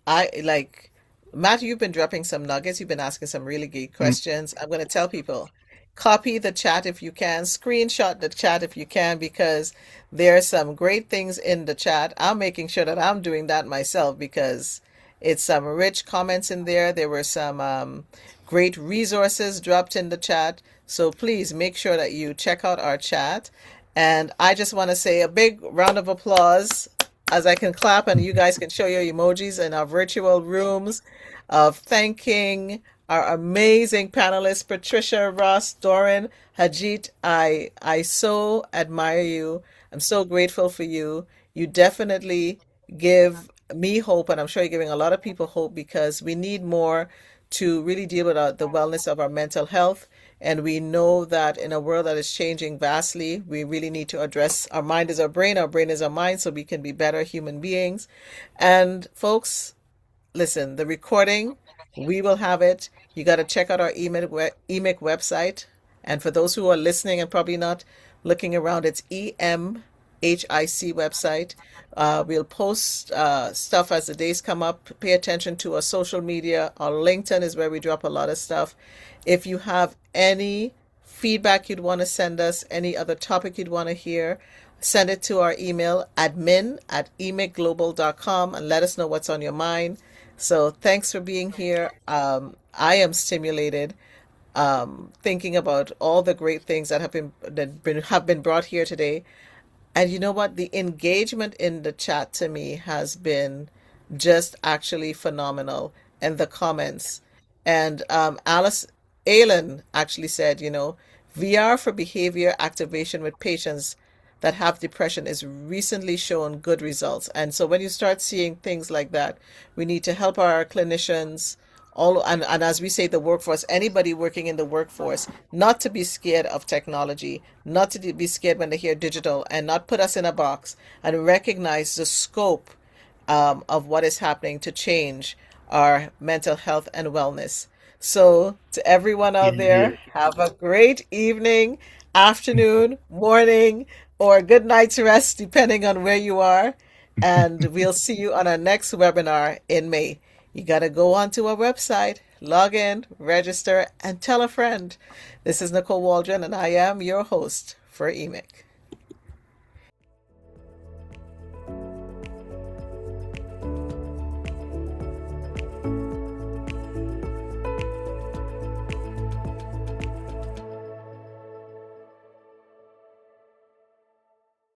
I like Matt, you've been dropping some nuggets. You've been asking some really good Mm. questions. I'm going to tell people, copy the chat if you can, screenshot the chat if you can, because there are some great things in the chat. I'm making sure that I'm doing that myself because it's some rich comments in there. There were some great resources dropped in the chat. So please make sure that you check out our chat. And I just want to say a big round of applause as I can clap and you guys can show your emojis in our virtual rooms of thanking our amazing panelists, Patricia, Ross, Doran, Hajit. I so admire you. I'm so grateful for you. You definitely give me hope, and I'm sure you're giving a lot of people hope because we need more to really deal with the wellness of our mental health. And we know that in a world that is changing vastly, we really need to address our mind is our brain is our mind, so we can be better human beings. And folks, listen, the recording, we will have it. You got to check out our eMHIC website. And for those who are listening and probably not looking around, it's eMHIC website. We'll post stuff as the days come up. Pay attention to our social media. Our LinkedIn is where we drop a lot of stuff. If you have any feedback you'd want to send us, any other topic you'd want to hear, send it to our email admin@emicglobal.com and let us know what's on your mind. So thanks for being here. I am stimulated thinking about all the great things that have been brought here today. And you know what? The engagement in the chat to me has been just actually phenomenal. And the comments. And Alice Alan actually said, VR for behavior activation with patients that have depression is recently shown good results. And so when you start seeing things like that, we need to help our clinicians, and as we say, the workforce, anybody working in the workforce, not to be scared of technology, not to be scared when they hear digital, and not put us in a box, and recognize the scope of what is happening to change our mental health and wellness. So, to everyone Yeah, out yeah. there, have a great evening, afternoon, morning, or good night's rest, depending on where you are. And we'll see you on our next webinar in May. You got to go onto our website, log in, register, and tell a friend. This is Nicole Waldron, and I am your host for eMHIC.